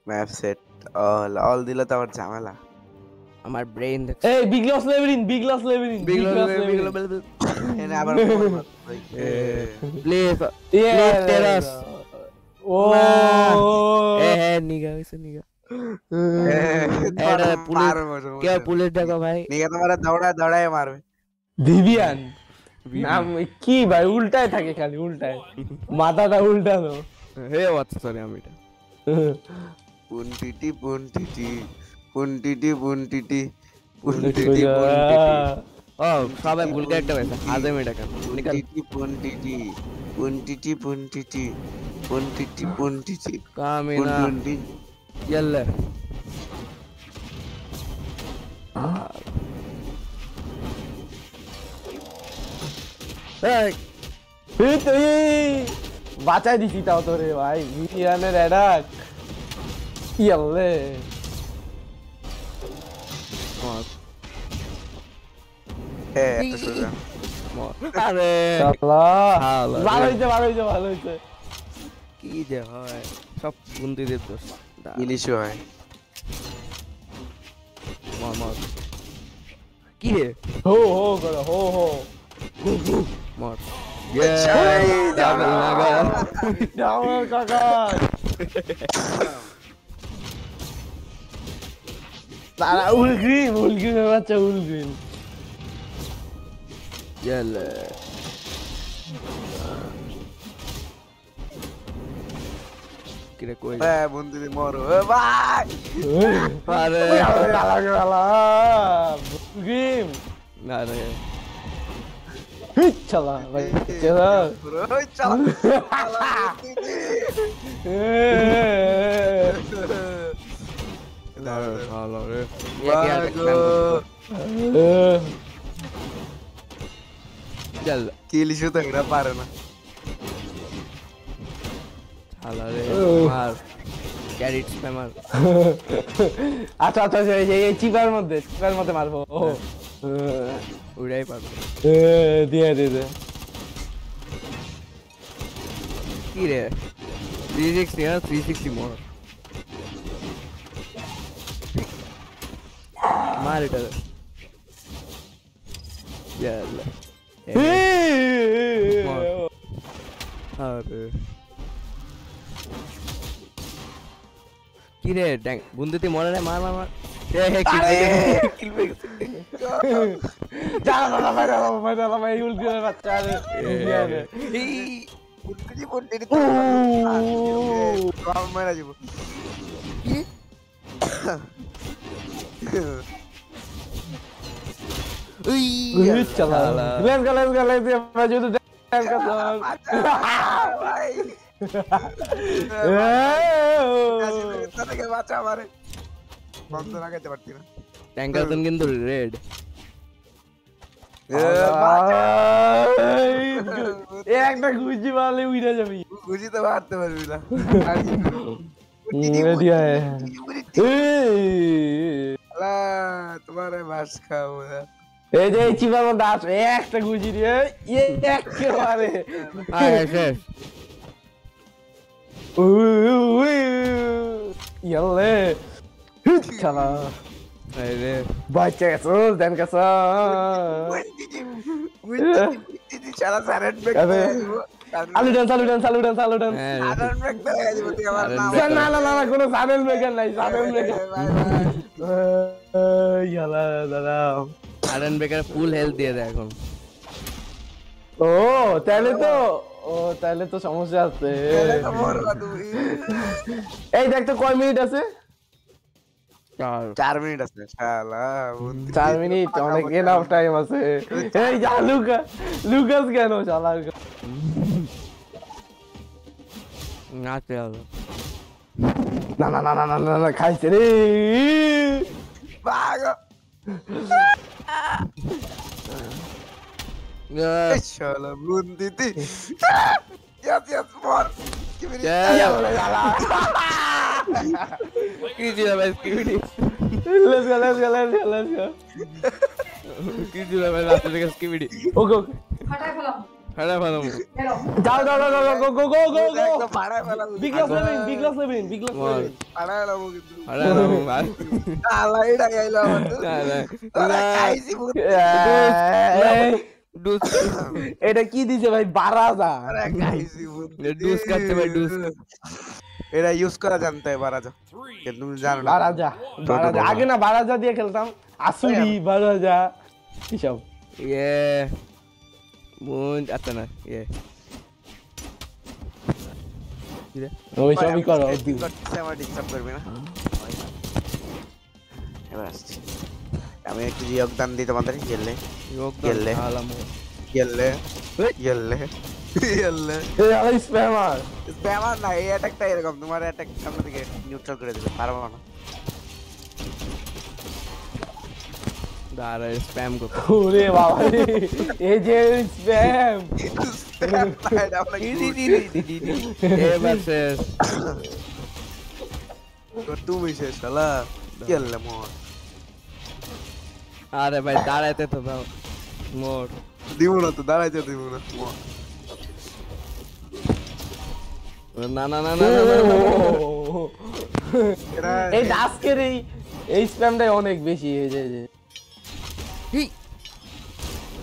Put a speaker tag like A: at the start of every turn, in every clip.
A: Map set all দিলে তো আবার ঝামেলা।
B: আমার ব্রেন
C: এই বিগ লস লেভেলিন
A: এনে আবার
B: প্লিজ টেরাস
C: ও
B: নিগা হইছে নিগা এটা পুলিশ কে পুলিশ ডাকো ভাই
A: নিগা তোমারে দৌড়ায় মারবে।
C: ভিভিয়ান নাম কি ভাই উল্টায় থাকে খালি উল্টায় মাথাটা উল্টানো।
B: হে আচ্ছা সরি আমি এটা
A: পুনটিটি
B: ও সবাই ভুল করে একটা হয়েছে হাজে মেটা কেন
A: পুনটিটি
B: কামিনা ইয়াল্লা এই
C: তুই বাঁচাই দিছি তাও তো রে ভাই ভিভিয়ানের অ্যাটাক ইয়াল্লে
B: আরে
C: ভালো হয়েছে
B: কি যে হয় সব বন্ধুদের দোষ
A: ইলিশও হয়।
B: মর কি রে
C: হো করো হো
B: মর
C: ডাবল কাকা তারা উলগ্রিন বাচ্চা উলগ্রিন
B: ইয়াল্লা কিরে কই
A: বন্ধুদের মরো ভাই
B: আরে
C: গেম
B: আরে
C: চলা ভাই চলা
B: ভালো রে চল
A: কিল ইস্যু তো এরা পারে না।
B: ভালো রে মার ক্যারিট স্প্যামার
C: আচ্ছা এই চিপার মধ্যে মারবো
B: উড়াই পারবো
C: দিয়ে
B: কি রে 360 মোর মার এটা ইয়াল্লা আরে কি রে বন্ধুতে মরে রে মার ট্যাঙ্কার কিন্তু রেড
C: একটা গুজি মারলে উইরা যাবি
A: গুজি তো মারতে পারবি না তোমারে বাস খাবো
C: এই যে চিপার মধ্যে আসো একটা গুজি দিয়ে একেবারে ইয়াল্লে চালা
B: আরে
C: বাচ্চা গেছো দেন গেছো
A: চালা সারেট ব্যাক
C: সালুডান
A: সারেট ব্যাক দেয়া দিব তুই আমার নাম
C: না কোনো সাডেন ব্রেকার নাই সাডেন ব্রেকার ইয়ালা দাদা
B: আরন বেকার ফুল হেলথ দিয়ে দেয় এখন
C: তাহলে তো সমস্যা আছে এই দেখ তো কয় মিনিট আছে
A: 4 মিনিট আছে শালা
C: 4 মিনিট অনেক এনাফ টাইম আছে এই যা লুকাস কেন শালা
B: নাচতে হবে
C: না খাইছে রে
A: বাগো শালা বুন্দিতি ইয়াস মর
B: কি দিলা ভাই স্কিবিডি
C: let's go
B: কি দিলা ভাই রাতে থেকে স্কিবিডি
C: ওকে
D: ফাটাই ফেলাম
B: ফাড়া ফাড়া
C: যাও যাও যাও যাও গো গো গো গো গো
A: একদম ফাড়ায় ফেলাবো।
C: Big loss level big loss level big loss
B: মার।
C: লেভেল
A: ফাড়ায় ফেলাবো কিন্তু।
B: ফাড়া ফাড়া ভাই
A: আল্লাহ, এটা গাইলো আমার তো। ওরা খাইছি ভূত।
B: ডুস
C: এটা কি দিছে ভাই 12,000
A: ওরা খাইছি ভূত।
B: ডুস খাচ্ছে ভাই ডুস
A: এটা ইউজ করা জানতে হয় বারাজা, কিন্তু তুমি জানো না।
C: 12,000 আগে না 12,000 দিয়ে খেলতাম আসুরি 12,000 এসব
B: ইয়ে মুন আচ্ছা না ইয়ে
C: ওই সবই করো
A: আমার ডিস্টার্ব করবে না। এবার আসছি আমি একটু যোগদান দিই তোমাদের। গেলে গেলে গেলে গেলে গেলে
C: এই স্প্যামার
A: স্প্যামার না, এই অ্যাটাকটা এরকম, তোমার অ্যাটাক সামনে থেকে নিউট্রাল করে দিবে, পারবো না।
B: দাঁড়া স্প্যাম করতে
C: ওরে বাবা রে এই যে স্প্যাম
A: স্প্যাম না, এটা আমরা কি
B: এ ভার্সেস
A: তুমি শেষ শালা। গেলে মোর
B: আরে ভাই দাঁড়াইতে তো দাও মোর
A: দিব না তো, দাঁড়াইতে দিব না মোর।
B: না না না না না
A: এটা
C: এই ডাস্কের এই স্প্যামটাই অনেক বেশি এই যে
B: কি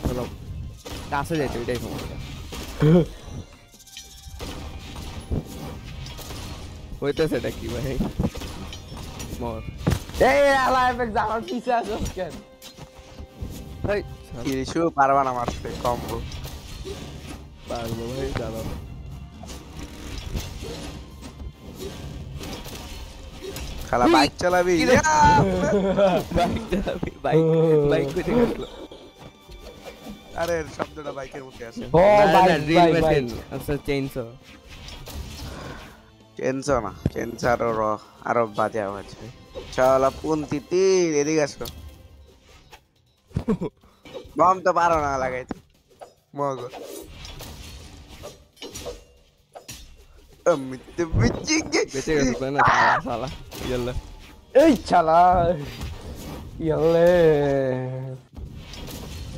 B: চলো কাছে যাইতে এটাই সমস্যা হইতেছে এটা কি ভাই মোর
C: এই আলা এফেক্ট আমার পিছে আসো কেন
B: ভাই
A: ইস্যু পারবা না মারতে, কম্বো।
B: পারবো ভাই দাঁড়াও
A: খালা বাইক চালাবি?
B: বাইক চালাবি বাইক বাইক কোথা গেল
A: আরে শব্দটা বাইকের মুখে আসে।
C: ও
B: না
C: ভাই
B: ড্রিল
C: ভাই
B: মেশিন আচ্ছা চেইনসো
A: চেনছো না, চেনছো আরো বাজে আওয়াজ। চলো পুন্তিতি এদিকে আসো। বম তো পারো না লাগাইতে মগ। অমিত বিচিকে
B: বেঁচে গেছে তাই না শালা ইয়াল্লা
C: এই শালা ইয়ালে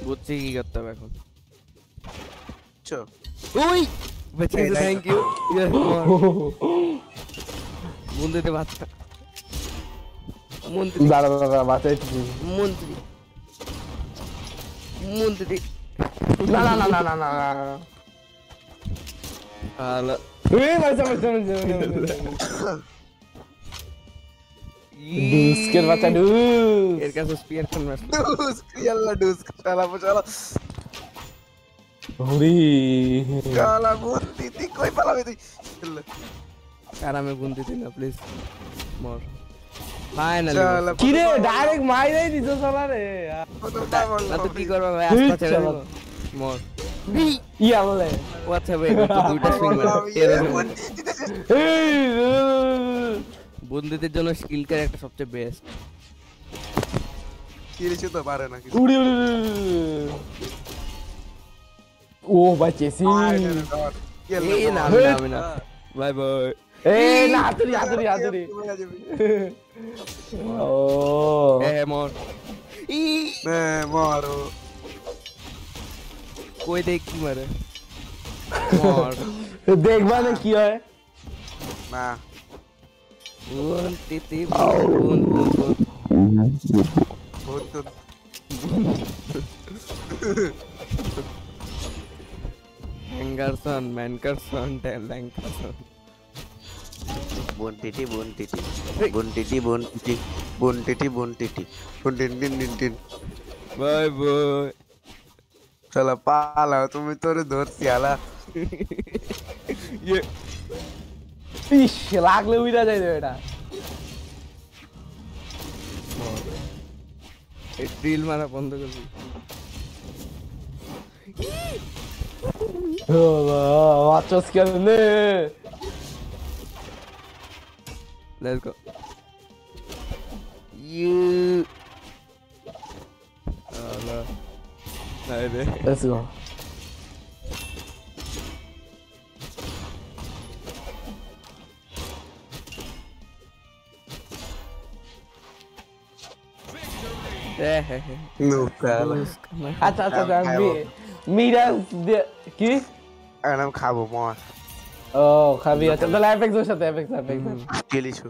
B: বুঝছি কি করতে হবে এখন
A: চো
B: ওই বেঁচে গেছে থ্যাংক ইউ মন্দিরে বাচ্চা মন্ত্রী
C: দাঁড়া দাঁড়া বাঁচাইছি
B: মন্ত্রী মন্ত্রী
C: না না না না না না
B: শালা
C: এই বাঁচা বাঁচা ডুস্কের বাচ্চা ডুস
B: এর কাছে স্পিয়ার কোন মাস
A: ডুস ইয়াল্লা ডুস শালা শালা
C: ওরে
A: শালা পুন্তিতি কই পালাবি তুই?
B: আরামে গুনতে দিন না প্লিজ মর ফাইনালি
A: শালা
C: কি রে ডাইরেক্ট মাইরাই দিছো শালা রে
A: কতটা বললাম।
B: না তো কি করবে ভাই আস্তা ছেড়ে দেব মর
C: ইয়ালে
B: হোয়াটস হবে তো দুইটা সুইং মার এরকম বন্ধুদের জন্য স্কিল ক্যারেক্টার সবচেয়ে বেস্ট
A: কিছু তো পারে না কিছু।
C: উড়ি উড়ি ও বাঁচেছি
B: এই না আমি না বাই বাই
C: এই না হাতুড়ি হাতুড়ি হাতুড়ি ও
B: এ মর ই
A: মারো
B: কই দেখ কি মারে মর
C: দেখবা না কি হয়
A: না
B: বুন তিতি বুন বুন বুন
A: বহুত তো
B: হ্যাঙ্গারসন ম্যানকারসন ল্যাঙ্কারসন
A: বুনটিটি বুনটিটি বুনটিটি বুনটিটি বুনটিটি বুনটিটি বুনটিন টিন টিন টিন।
B: বাই বাই
A: চলো পালাও, তুমি তোরে ধরছি আলা।
B: ইয়ে
C: ইস লাগলে উইরা যাই রে এটা
B: এই ড্রিল মারা বন্ধ করবি
C: ও বাচ্চাস কেন নে
B: লেটস গো ইউ আলা নাইরে
C: লেটস গো
A: Nunca.
C: আচ্ছা আচ্ছা মিরাজ কি
A: এখন আমি খাবো মর
C: ও খাবি আচ্ছা তাহলে অ্যাপেক্স এর সাথে অ্যাপেক্স
A: খেলিছু